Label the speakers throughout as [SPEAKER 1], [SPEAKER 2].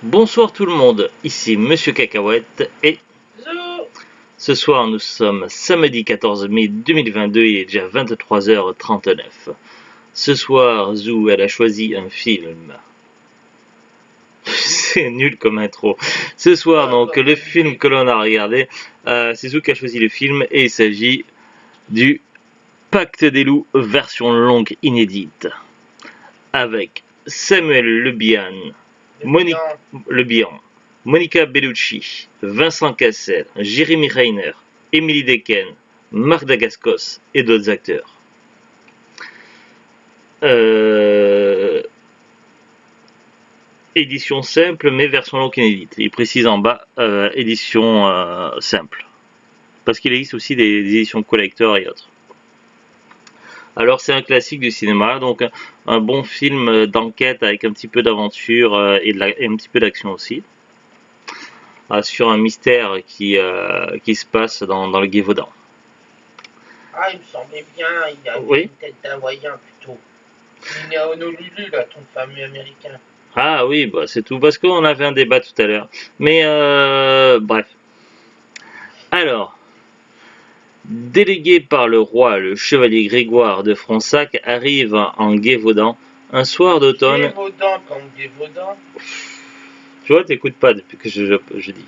[SPEAKER 1] Bonsoir tout le monde, ici Monsieur Cacahuète et
[SPEAKER 2] Zou.
[SPEAKER 1] ce soir nous sommes samedi 14 mai 2022, il est déjà 23h39. Ce soir, Zou, elle a choisi un film. C'est nul comme intro. Ce soir, donc, le film que l'on a regardé, c'est Zou qui a choisi le film et il s'agit du Pacte des loups version longue inédite avec Samuel Le Bihan, Monica Bellucci, Vincent Cassel, Jérémy Reiner, Émilie Dequesne, Marc Dacascos et d'autres acteurs. Édition simple mais version longue inédite. Il précise en bas édition simple. Parce qu'il existe aussi des éditions collector et autres. Alors c'est un classique du cinéma, donc un bon film d'enquête avec un petit peu d'aventure et un petit peu d'action aussi. Sur un mystère qui se passe dans le Gévaudan.
[SPEAKER 2] Ah, il me semblait bien, il a
[SPEAKER 1] Oui.
[SPEAKER 2] une tête d'Hawaïen plutôt. Il est à Honolulu, là, ton fameux américain.
[SPEAKER 1] Ah oui, bah c'est tout, parce qu'on avait un débat tout à l'heure. Mais bref. Alors, délégué par le roi, le chevalier Grégoire de Fronsac arrive en Gévaudan un soir d'automne.
[SPEAKER 2] Gévaudan comme Gévaudan.
[SPEAKER 1] Tu vois, t'écoutes pas depuis que je dis.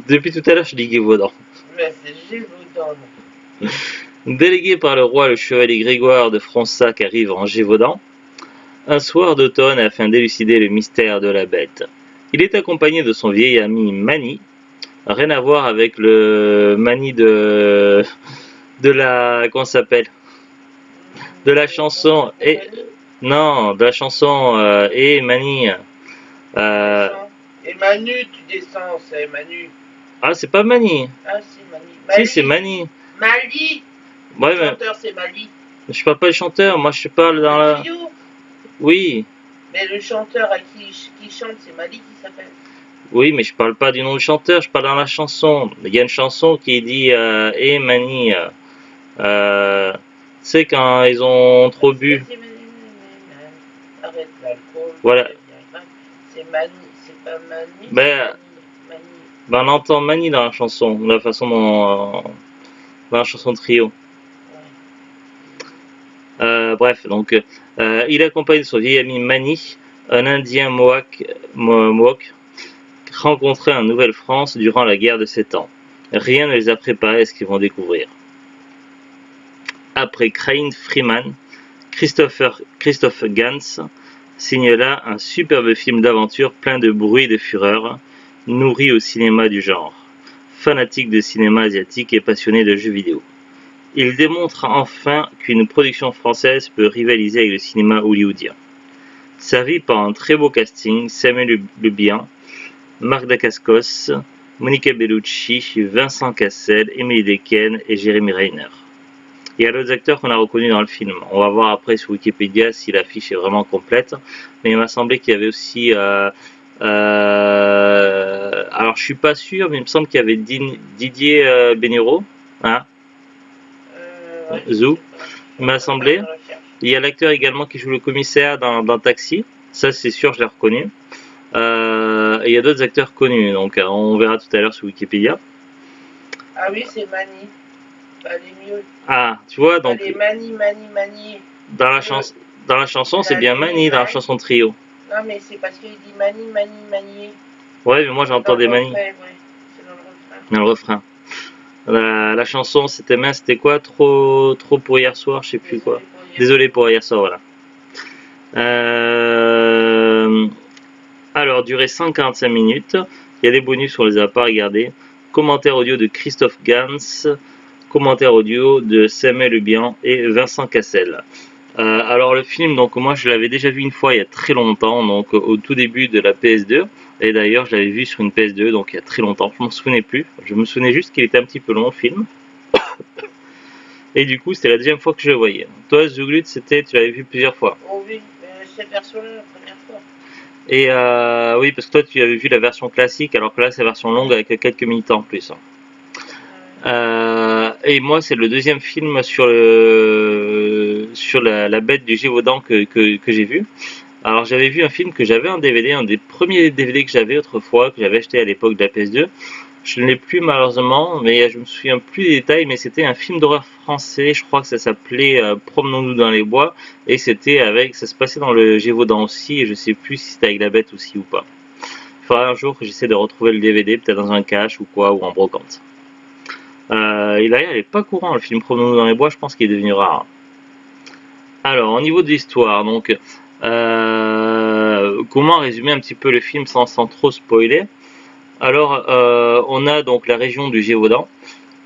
[SPEAKER 1] Depuis tout à l'heure, je dis Gévaudan.
[SPEAKER 2] Mais c'est Gévaudan.
[SPEAKER 1] Délégué par le roi, le chevalier Grégoire de Fronsac arrive en Gévaudan un soir d'automne afin d'élucider le mystère de la bête. Il est accompagné de son vieil ami Mani. Rien à voir avec le Mani de la... comment ça s'appelle? De la chanson... Et, non, de la chanson Et Mani.
[SPEAKER 2] Et Manu, tu descends, c'est Manu.
[SPEAKER 1] Ah, c'est pas Mani.
[SPEAKER 2] Ah, c'est Mani.
[SPEAKER 1] Si, c'est Mani.
[SPEAKER 2] Mali.
[SPEAKER 1] Ouais,
[SPEAKER 2] Le chanteur, c'est Mali.
[SPEAKER 1] Je parle pas du chanteur, moi je parle dans la... Oui.
[SPEAKER 2] Mais le chanteur à qui chante, c'est Mali qui s'appelle.
[SPEAKER 1] Oui, mais je parle pas du nom du chanteur, je parle dans la chanson. Il y a une chanson qui dit Eh Mani, tu sais quand ils ont trop bu.
[SPEAKER 2] Arrête l'alcool.
[SPEAKER 1] Voilà.
[SPEAKER 2] C'est Mani, c'est pas Mani.
[SPEAKER 1] Ben, on entend Mani dans la chanson, de la façon dont dans la chanson trio. Bref, donc il accompagne son vieil ami Mani, un Indien Mohawk rencontré en Nouvelle-France durant la guerre de 7 ans. Rien ne les a préparés à ce qu'ils vont découvrir. Après Craig Freeman, Christophe Gans signe là un superbe film d'aventure plein de bruit et de fureur, nourri au cinéma du genre. Fanatique de cinéma asiatique et passionné de jeux vidéo. Il démontre enfin qu'une production française peut rivaliser avec le cinéma hollywoodien. Servi par un très beau casting, Samuel Le Bihan, Marc Dacascos, Monica Bellucci, Vincent Cassel, Émilie Dequesne et Jérémy Reiner. Il y a d'autres acteurs qu'on a reconnus dans le film. On va voir après sur Wikipédia si la fiche est vraiment complète. Mais il m'a semblé qu'il y avait aussi... alors je suis pas sûr, mais il me semble qu'il y avait Didier Bénureau. Hein, Zou, il m'a semblé. Il y a l'acteur également qui joue le commissaire dans Taxi. Ça c'est sûr, je l'ai reconnu. Et il y a d'autres acteurs connus, donc on verra tout à l'heure sur Wikipédia.
[SPEAKER 2] Ah oui, c'est Mani. Allez mieux.
[SPEAKER 1] Ah, tu vois, donc.
[SPEAKER 2] Allez, Mani.
[SPEAKER 1] Dans la chanson, c'est bien Mani, dans la chanson trio.
[SPEAKER 2] Non, mais c'est parce qu'il dit Mani.
[SPEAKER 1] Ouais, mais moi j'entends des Mani.
[SPEAKER 2] Ouais, c'est dans le refrain.
[SPEAKER 1] Dans le refrain. La chanson, c'était quoi? Trop pour hier soir, je sais plus quoi. Désolé pour hier soir, voilà. Alors, durée 145 minutes. Il y a des bonus, on les a pas regardés. Commentaire audio de Christophe Gans. Commentaire audio de Samuel Le Bihan et Vincent Cassel. Alors le film, donc moi je l'avais déjà vu une fois il y a très longtemps, donc au tout début de la PS2. Et d'ailleurs je l'avais vu sur une PS2, donc il y a très longtemps. Je m'en souvenais plus. Je me souvenais juste qu'il était un petit peu long le film. Et du coup c'était la deuxième fois que je le voyais. Toi Zouglut, tu l'avais vu plusieurs fois.
[SPEAKER 2] Oh oui, cette version-là la première fois.
[SPEAKER 1] Et oui, parce que toi tu avais vu la version classique, alors que là c'est la version longue avec quelques minutes en plus. Et moi c'est le deuxième film sur la bête du Gévaudan que j'ai vu. Alors j'avais vu un film que j'avais en DVD, un des premiers DVD que j'avais autrefois, que j'avais acheté à l'époque de la PS2. Je ne l'ai plus malheureusement, mais je me souviens plus des détails, mais c'était un film d'horreur français, je crois que ça s'appelait Promenons-nous dans les bois, et ça se passait dans le Gévaudan aussi, et je sais plus si c'était avec la bête aussi ou pas. Il faudra un jour que j'essaie de retrouver le DVD, peut-être dans un cache ou quoi, ou en brocante. Et d'ailleurs, il n'est pas courant le film Promenons-nous dans les bois, je pense qu'il est devenu rare. Alors, au niveau de l'histoire, donc, comment résumer un petit peu le film sans trop spoiler? Alors, on a donc la région du Gévaudan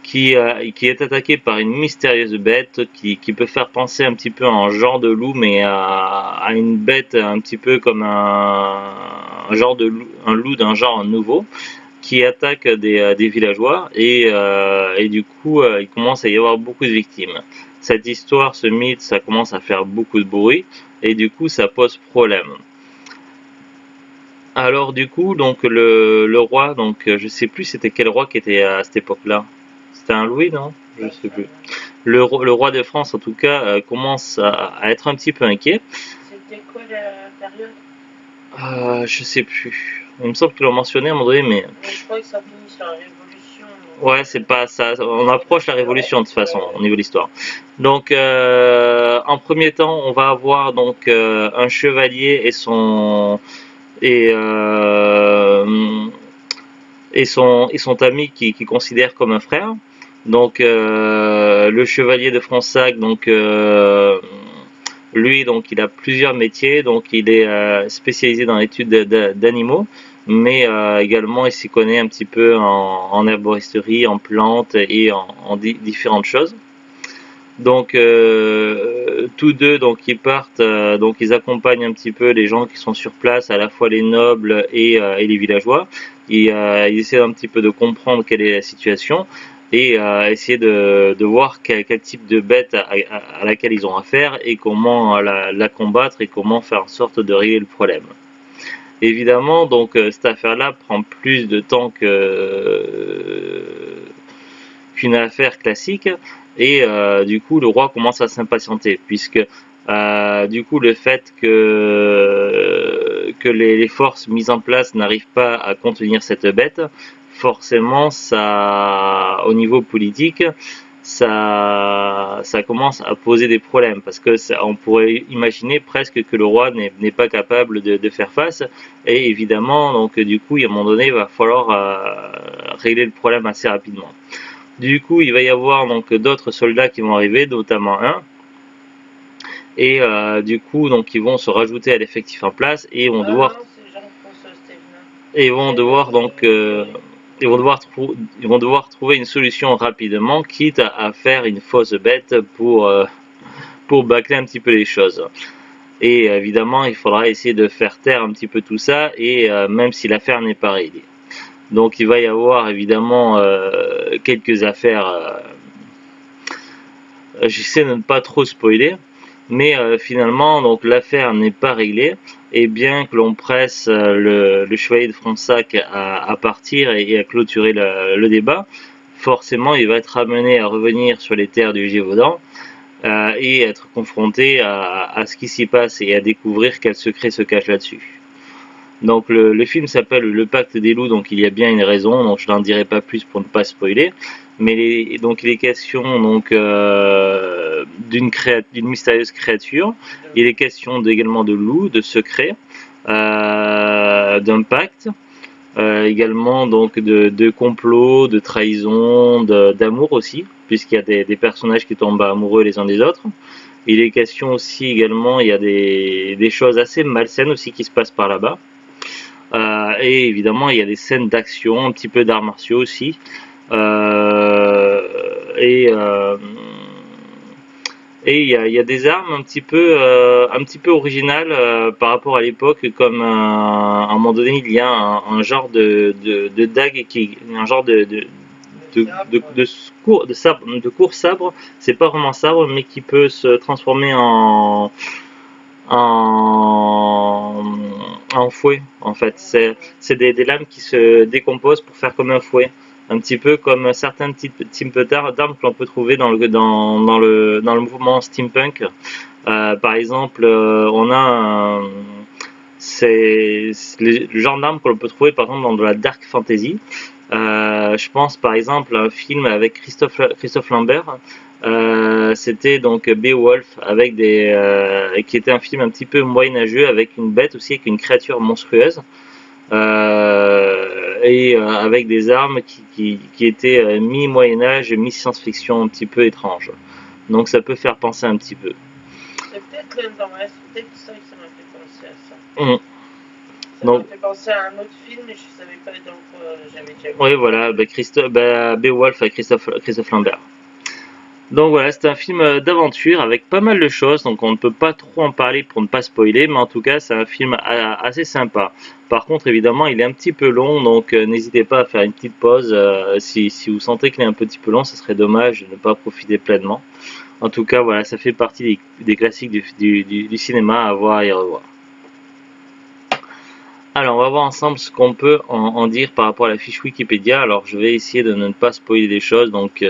[SPEAKER 1] qui est attaquée par une mystérieuse bête qui peut faire penser un petit peu à un genre de loup, mais à une bête un petit peu comme un genre de loup, un loup d'un genre nouveau qui attaque des villageois et du coup il commence à y avoir beaucoup de victimes. Cette histoire, ce mythe, ça commence à faire beaucoup de bruit et du coup ça pose problème. Alors du coup donc le roi, donc je sais plus c'était quel roi qui était à cette époque-là. C'était un Louis, non? Je sais plus. Le roi de France en tout cas commence à être un petit peu inquiet.
[SPEAKER 2] C'était quoi la période?
[SPEAKER 1] Je sais plus. Il me semble qu'ils l'ont mentionné à un moment donné, mais
[SPEAKER 2] Mais je crois que ça finit sur la Révolution.
[SPEAKER 1] ouais, c'est pas ça. On approche la Révolution de toute façon au niveau de l'histoire. Donc, en premier temps, on va avoir donc un chevalier et euh, et son ami qui considère comme un frère. Donc, le chevalier de Fronsac, donc lui, donc il a plusieurs métiers. Donc, il est spécialisé dans l'étude d'animaux, mais également il s'y connaît un petit peu en herboristerie, en plantes et en différentes choses. Donc tous deux donc ils partent donc ils accompagnent un petit peu les gens qui sont sur place, à la fois les nobles et les villageois. Ils essaient un petit peu de comprendre quelle est la situation et essayer de voir quel type de bête à laquelle ils ont affaire et comment la combattre et comment faire en sorte de régler le problème. Évidemment, donc cette affaire-là prend plus de temps qu'une affaire classique et du coup le roi commence à s'impatienter puisque du coup le fait que les forces mises en place n'arrivent pas à contenir cette bête, forcément ça au niveau politique ça commence à poser des problèmes parce que on pourrait imaginer presque que le roi n'est pas capable de faire face et évidemment donc du coup à un moment donné il va falloir régler le problème assez rapidement. Du coup il va y avoir donc d'autres soldats qui vont arriver, notamment un et du coup donc ils vont se rajouter à l'effectif en place et vont devoir et vont devoir donc ils vont devoir trouver une solution rapidement, quitte à faire une fausse bête pour bâcler un petit peu les choses. Et évidemment, il faudra essayer de faire taire un petit peu tout ça, et même si l'affaire n'est pas réglée. Donc il va y avoir évidemment quelques affaires. J'essaie de ne pas trop spoiler, mais finalement donc l'affaire n'est pas réglée et bien que l'on presse le chevalier de Fronsac à partir et à clôturer le débat, forcément il va être amené à revenir sur les terres du Gévaudan et être confronté à ce qui s'y passe et à découvrir quel secret se cache là-dessus. Donc le film s'appelle Le Pacte des Loups, donc il y a bien une raison, donc je n'en dirai pas plus pour ne pas spoiler. Mais donc il est question donc d'une mystérieuse créature. Il est question également de loups, de secrets, d'un pacte, également donc de complots, de trahison, d'amour aussi, puisqu'il y a des personnages qui tombent amoureux les uns des autres. Il est question aussi également, il y a des choses assez malsaines aussi qui se passent par là-bas. Et évidemment, il y a des scènes d'action, un petit peu d'arts martiaux aussi. Et il y a des armes un petit peu originales par rapport à l'époque, comme à un moment donné, il y a un genre de dague un genre de court sabre. C'est pas vraiment sabre, mais qui peut se transformer en fouet en fait. C'est des lames qui se décomposent pour faire comme un fouet. Un petit peu comme certains types d'armes que l'on peut trouver dans le mouvement steampunk. Par exemple, on a C'est le genre d'arme qu'on peut trouver par exemple dans de la dark fantasy. Je pense par exemple à un film avec Christophe Lambert. C'était donc Beowulf avec qui était un film un petit peu moyenâgeux avec une bête aussi, avec une créature monstrueuse. Avec des armes qui étaient mi-Moyen-Âge, mi-science-fiction un petit peu étrange. Donc ça peut faire penser un petit peu.
[SPEAKER 2] C'est peut-être peut-être ça que ça m'a fait penser à ça. Ça
[SPEAKER 1] Donc,
[SPEAKER 2] m'a fait penser à un autre film et je savais pas dans quoi j'avais déjà vu.
[SPEAKER 1] oui, voilà, Beowulf avec Christophe Lambert. Donc voilà, c'est un film d'aventure avec pas mal de choses, donc on ne peut pas trop en parler pour ne pas spoiler, mais en tout cas c'est un film assez sympa. Par contre évidemment il est un petit peu long, donc n'hésitez pas à faire une petite pause, si vous sentez qu'il est un petit peu long, ce serait dommage de ne pas profiter pleinement. En tout cas voilà, ça fait partie des classiques du cinéma à voir et à revoir. Alors on va voir ensemble ce qu'on peut en dire par rapport à la fiche Wikipédia. Alors je vais essayer de ne pas spoiler des choses, donc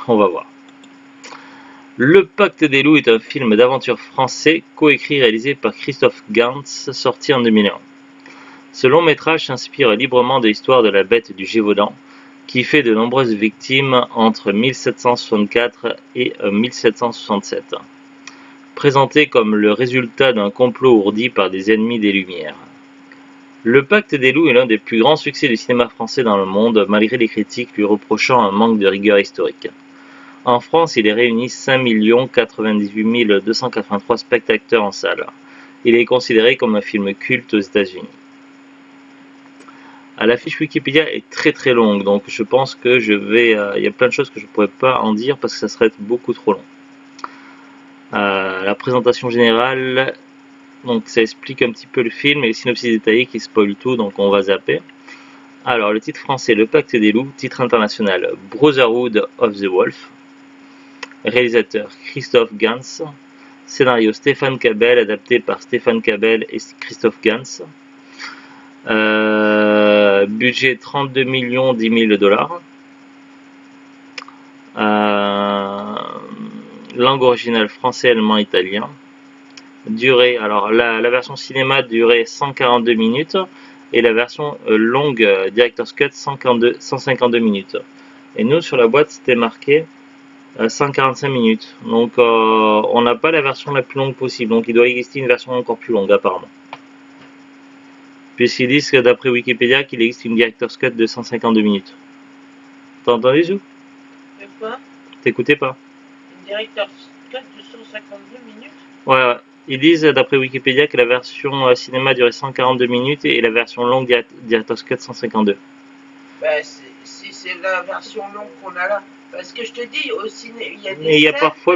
[SPEAKER 1] on va voir. Le Pacte des loups est un film d'aventure français coécrit et réalisé par Christophe Gans, sorti en 2001. Ce long métrage s'inspire librement de l'histoire de la bête du Gévaudan, qui fait de nombreuses victimes entre 1764 et 1767, présenté comme le résultat d'un complot ourdi par des ennemis des Lumières. Le Pacte des loups est l'un des plus grands succès du cinéma français dans le monde, malgré les critiques lui reprochant un manque de rigueur historique. En France, il est réuni 5 98 283 spectateurs en salle. Il est considéré comme un film culte aux États-Unis. La fiche Wikipédia est très très longue, donc je pense que il y a plein de choses que je ne pourrais pas en dire parce que ça serait beaucoup trop long. La présentation générale, donc ça explique un petit peu le film et les synopsis détaillés qui spoilent tout, donc on va zapper. Alors le titre français, Le Pacte des loups, titre international, Brotherhood of the Wolf. Réalisateur Christophe Gans. Scénario Stéphane Cabel, adapté par Stéphane Cabel et Christophe Gans. Budget 32 millions 10 000 dollars. Langue originale français, allemand, italien. Durée, alors la version cinéma durait 142 minutes et la version longue Director's Cut 152 minutes. Et nous sur la boîte c'était marqué 145 minutes. Donc on n'a pas la version la plus longue possible. Donc il doit exister une version encore plus longue apparemment. Puisqu'ils disent que d'après Wikipédia qu'il existe une Director's Cut de 152 minutes. T'as entendu Zou?
[SPEAKER 2] De quoi?
[SPEAKER 1] T'écoutais pas?
[SPEAKER 2] Une Director's Cut de 152 minutes?
[SPEAKER 1] Ouais. Ils disent d'après Wikipédia que la version cinéma durait 142 minutes et la version longue Director's Cut 152.
[SPEAKER 2] Bah, si c'est la version longue qu'on a là. Parce que je te dis, au ciné, il y a des.
[SPEAKER 1] Mais il y a parfois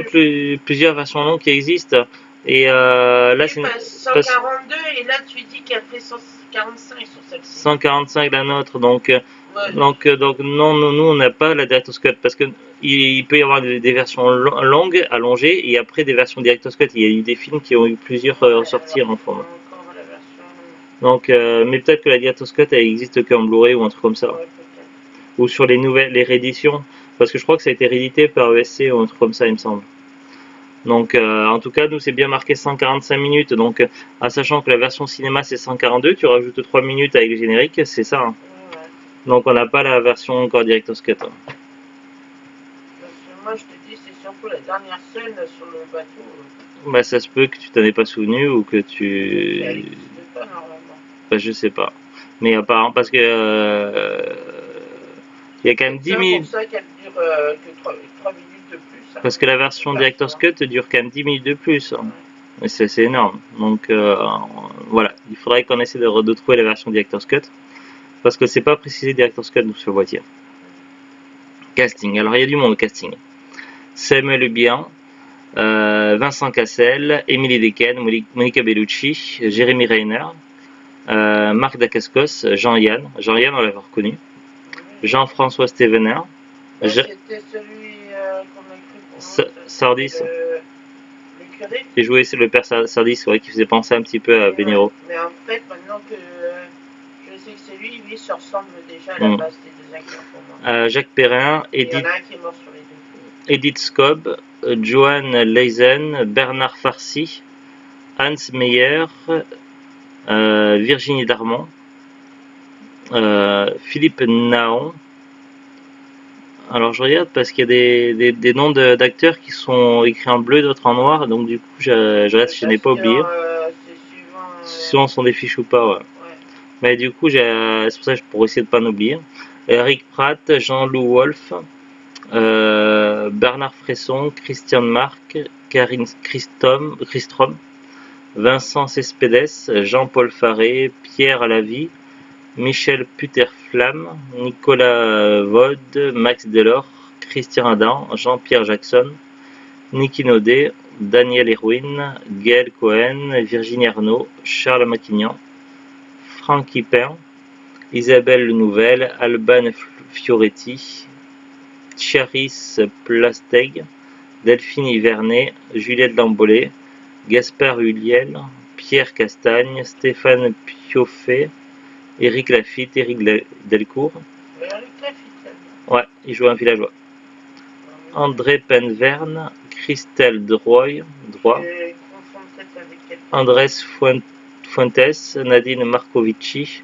[SPEAKER 1] plusieurs versions longues qui existent. Et là, c'est
[SPEAKER 2] 142 et là tu dis qu'elle fait 145 sur celle-ci.
[SPEAKER 1] 145 la nôtre, donc non, nous on n'a pas la Director's Cut parce que il peut y avoir des versions longues, allongées, et après des versions Director's Cut. Il y a eu des films qui ont eu plusieurs sorties en format. Donc, mais peut-être que la Director's Cut elle existe qu'en Blu-ray ou un truc comme ça, ou sur les rééditions, parce que je crois que ça a été réédité par ESC ou un truc comme ça, il me semble. Donc en tout cas nous c'est bien marqué 145 minutes, donc en sachant que la version cinéma c'est 142, tu rajoutes 3 minutes avec le générique, c'est ça hein. Donc on n'a pas la version encore Director's Cut.
[SPEAKER 2] Parce que moi je te dis c'est surtout la dernière scène sur le bateau.
[SPEAKER 1] Bah ça se peut que tu t'en aies pas souvenu ou que tu...
[SPEAKER 2] Elle n'existe pas normalement.
[SPEAKER 1] Bah je sais pas. Mais apparemment parce que... il y a quand même 10 minutes...
[SPEAKER 2] C'est pour ça qu'elle dure que 3 minutes de plus.
[SPEAKER 1] Parce que la version Director's Cut dure quand même 10 minutes de plus. Et c'est énorme. Donc voilà, il faudrait qu'on essaie de trouver la version Director's Cut. Parce que c'est pas précisé Director's Cut sur le boîtier. Casting. Alors il y a du monde au casting. Samuel Bian, Vincent Cassel, Émilie Dequesne, Monica Bellucci, Jérémy Reiner, Marc Dacascos, Jean-Yann. Jean-Yann, on l'avait reconnu. Jean-François Stevener.
[SPEAKER 2] C'était celui qu'on a cru pour
[SPEAKER 1] Sardis.
[SPEAKER 2] Le curé.
[SPEAKER 1] J'ai joué le père Sardis, ouais, qui faisait penser un petit peu à Beniro.
[SPEAKER 2] Mais en fait, maintenant que je sais que c'est lui, se ressemble déjà à la base des deux acteurs pour moi.
[SPEAKER 1] Jacques Perrin,
[SPEAKER 2] Il y en a un qui est mort sur les deux.
[SPEAKER 1] Edith Scobb, Johan Leisen, Bernard Farcy, Hans Meyer, Virginie Darmon, Philippe Naon. Alors je regarde parce qu'il y a des noms d'acteurs qui sont écrits en bleu, d'autres en noir, donc du coup je reste, je n'ai pas oublié.
[SPEAKER 2] C'est
[SPEAKER 1] Souvent sont des fiches ou pas, ouais. Mais du coup, c'est pour ça que pour essayer de pas en oublier. Eric Pratt, Jean-Loup Wolf, Bernard Fresson, Christian Marc, Karine Christrom, Vincent Cespedes, Jean-Paul Faré, Pierre Alavie, Michel Puterflamme, Nicolas Vode, Max Delors, Christian Adam, Jean-Pierre Jackson, Niki Naudet, Daniel Erwin, Gaël Cohen, Virginie Arnaud, Charles Maquignan, Francky Pain, Isabelle Nouvelle, Alban Fioretti, Charis Plasteg, Delphine Vernet, Juliette Lambollet, Gaspard Huliel, Pierre Castagne, Stéphane Pioffet, Éric Lafitte, Éric Delcourt. Ouais, il joue un villageois. André Penverne, Christelle Droy, Andrés Fuentes, Nadine Marcovici,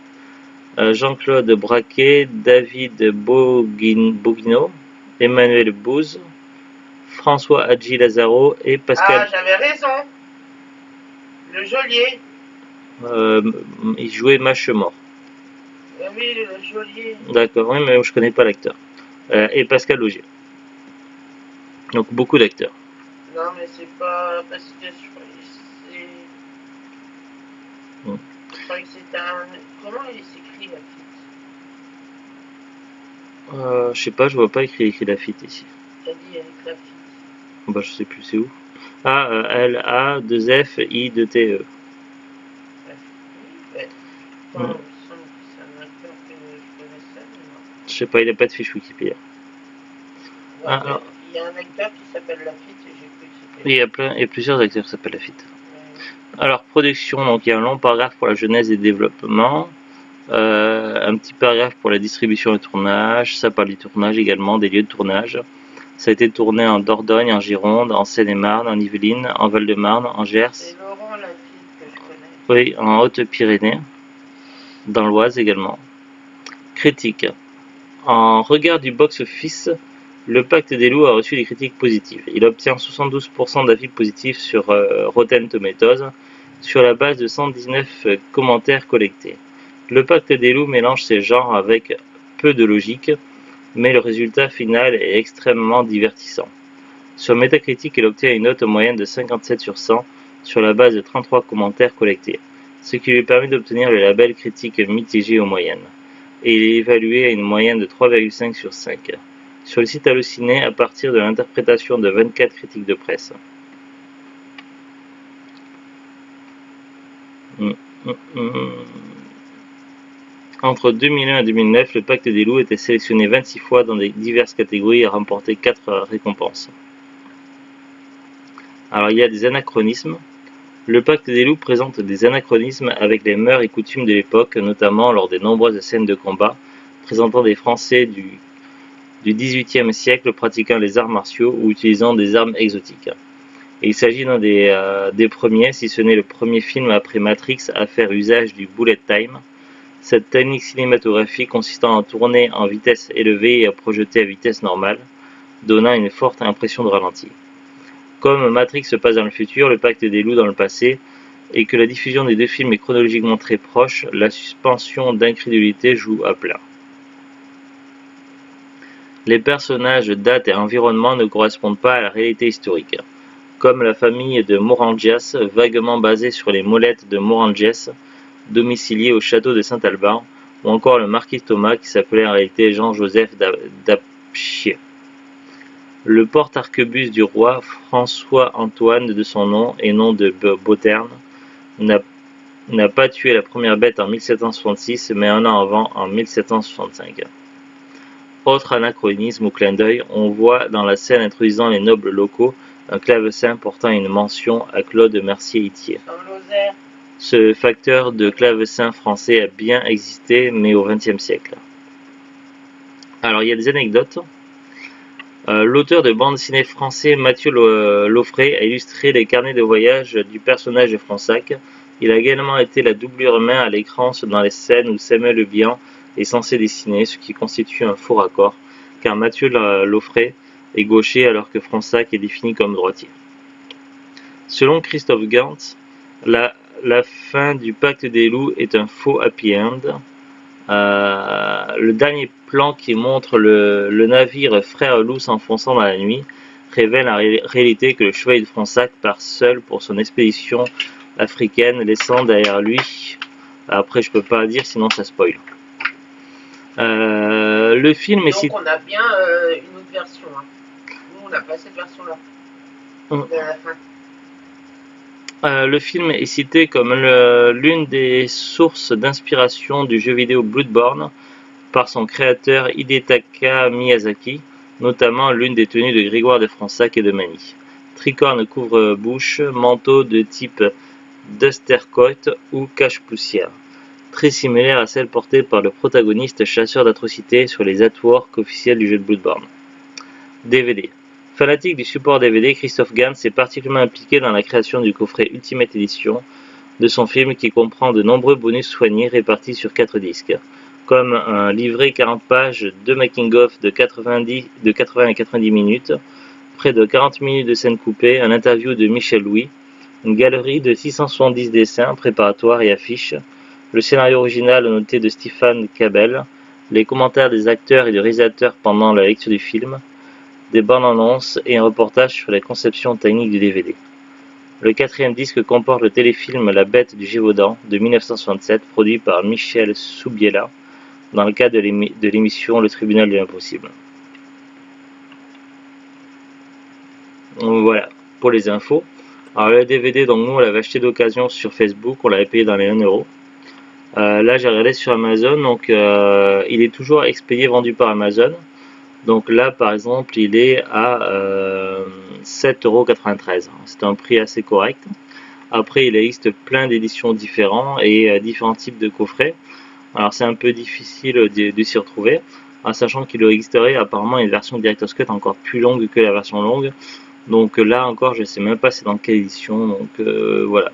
[SPEAKER 1] Jean-Claude Braquet, David Boguino, Emmanuel Bouze, François Hadji Lazaro et Pascal.
[SPEAKER 2] Ah, j'avais raison. Le geôlier.
[SPEAKER 1] Il jouait Machemort.
[SPEAKER 2] Oui, le geôlier.
[SPEAKER 1] D'accord, oui, mais je connais pas l'acteur. Et Pascal Laugier. Donc beaucoup d'acteurs.
[SPEAKER 2] Non, mais c'est pas parce que je croyais que c'était un. Comment il s'écrit Lafitte?
[SPEAKER 1] Je sais pas, je vois pas écrit Lafitte ici.
[SPEAKER 2] T'as dit avec Lafitte.
[SPEAKER 1] Bah je sais plus, c'est où. Ah, L-A-2-F-I-2-T-E.
[SPEAKER 2] Ouais. C'est un acteur que je connaissais, mais non.
[SPEAKER 1] Je sais pas, il a pas de fiche Wikipédia.
[SPEAKER 2] Ouais, alors, il y a un acteur qui s'appelle Lafitte et j'ai cru que c'était.
[SPEAKER 1] Il y a plusieurs acteurs qui s'appellent Lafitte. Alors, production, donc il y a un long paragraphe pour la jeunesse et développement, un petit paragraphe pour la distribution et tournage, ça parle du tournage également, des lieux de tournage. Ça a été tourné en Dordogne, en Gironde, en Seine-et-Marne, en Yvelines, en Val-de-Marne, en Gers.
[SPEAKER 2] C'est Laurent Lafitte que je connais.
[SPEAKER 1] Oui, en Haute-Pyrénées, dans l'Oise également. Critique. En regard du box-office, Le Pacte des loups a reçu des critiques positives. Il obtient 72% d'avis positifs sur Rotten Tomatoes, sur la base de 119 commentaires collectés. Le Pacte des loups mélange ces genres avec peu de logique, mais le résultat final est extrêmement divertissant. Sur Metacritic, il obtient une note moyenne de 57 sur 100 sur la base de 33 commentaires collectés, ce qui lui permet d'obtenir le label critique mitigé aux moyennes. Et il est évalué à une moyenne de 3,5 sur 5. Sur le site Allociné, à partir de l'interprétation de 24 critiques de presse. Entre 2001 et 2009, le Pacte des loups était sélectionné 26 fois dans diverses catégories et a remporté 4 récompenses. Alors il y a des anachronismes. Le Pacte des loups présente des anachronismes avec les mœurs et coutumes de l'époque, notamment lors des nombreuses scènes de combat présentant des Français du XVIIIe siècle pratiquant les arts martiaux ou utilisant des armes exotiques. Et il s'agit d'un des premiers, si ce n'est le premier film après Matrix à faire usage du bullet time, cette technique cinématographique consistant à tourner en vitesse élevée et à projeter à vitesse normale, donnant une forte impression de ralenti. Comme Matrix se passe dans le futur, le Pacte des loups dans le passé, et que la diffusion des deux films est chronologiquement très proche, la suspension d'incrédulité joue à plein. Les personnages, dates et environnements ne correspondent pas à la réalité historique, comme la famille de Morangias, vaguement basée sur les molettes de Morangias, domiciliés au château de Saint-Alban, ou encore le marquis Thomas qui s'appelait en réalité Jean-Joseph d'Apchier. Le porte-arquebus du roi, François-Antoine de son nom et nom de Beauterne, n'a pas tué la première bête en 1766, mais un an avant, en 1765. Autre anachronisme ou clin d'œil, on voit dans la scène introduisant les nobles locaux un clavecin portant une mention à Claude Mercier-Itier. Ce facteur de clavecin français a bien existé, mais au XXe siècle. Alors il y a des anecdotes. L'auteur de bande dessinée français Mathieu Laufrey a illustré les carnets de voyage du personnage de Fronsac, Il a également été la doublure main à l'écran dans les scènes où Samuel Le Bihan est censé dessiner, ce qui constitue un faux raccord, car Mathieu Laufrey est gaucher alors que Fronsac est défini comme droitier. Selon Christophe Gans, la fin du Pacte des loups est un faux happy end. Le dernier plan qui montre le navire Frère Loup s'enfonçant dans la nuit révèle en réalité que le chevalier de Fronsac part seul pour son expédition africaine, laissant derrière lui... Après, je peux pas dire, sinon ça spoil. Le film est...
[SPEAKER 2] Donc on a bien une autre version. Hein. Nous, on n'a pas cette version-là. De la fin.
[SPEAKER 1] Le film est cité comme l'une des sources d'inspiration du jeu vidéo Bloodborne par son créateur Hidetaka Miyazaki, notamment l'une des tenues de Grégoire de Fronsac et de Mani. Tricorne couvre-bouche, manteau de type Dustercoat ou cache-poussière, très similaire à celle portée par le protagoniste chasseur d'atrocités sur les artworks officiels du jeu de Bloodborne. DVD. Fanatique du support DVD, Christophe Gans est particulièrement impliqué dans la création du coffret Ultimate Edition de son film qui comprend de nombreux bonus soignés répartis sur 4 disques, comme un livret 40 pages de making-of de 80 à 90 minutes, près de 40 minutes de scènes coupées, un interview de Michel Louis, une galerie de 670 dessins préparatoires et affiches, le scénario original noté de Stéphane Cabel, les commentaires des acteurs et du réalisateur pendant la lecture du film, des bandes annonces et un reportage sur la conception technique du DVD. Le 4e disque comporte le téléfilm La Bête du Gévaudan de 1967, produit par Michel Soubiela, dans le cadre de l'émission Le Tribunal de l'Impossible. Voilà, pour les infos. Alors le DVD, donc nous on l'avait acheté d'occasion sur Facebook, on l'avait payé dans les 1 euro. Là j'ai regardé sur Amazon, donc il est toujours expédié, vendu par Amazon. Donc là par exemple il est à 7,93 €. C'est un prix assez correct. Après il existe plein d'éditions différentes et différents types de coffrets. Alors c'est un peu difficile de s'y retrouver, en sachant qu'il existerait apparemment une version Director's Cut encore plus longue que la version longue. Donc là encore je sais même pas c'est dans quelle édition, donc voilà.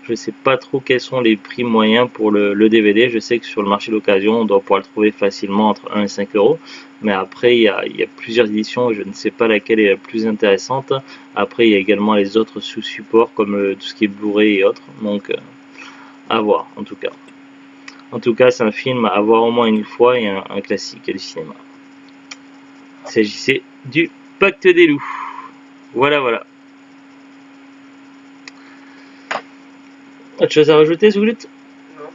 [SPEAKER 1] Je sais pas trop quels sont les prix moyens pour le DVD. Je sais que sur le marché d'occasion on doit pouvoir le trouver facilement entre 1 et 5 €. Mais après il y a plusieurs éditions, je ne sais pas laquelle est la plus intéressante. Après il y a également les autres sous support comme tout ce qui est Blu-ray et autres. Donc à voir en tout cas. En tout cas c'est un film à voir au moins une fois et un classique du cinéma. Il s'agissait du Pacte des loups. Voilà, voilà. Autre chose à rajouter, Zoulout?
[SPEAKER 2] Non.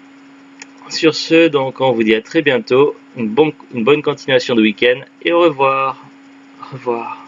[SPEAKER 1] Sur ce, donc, on vous dit à très bientôt. Une bonne continuation de week-end et au revoir. Au revoir.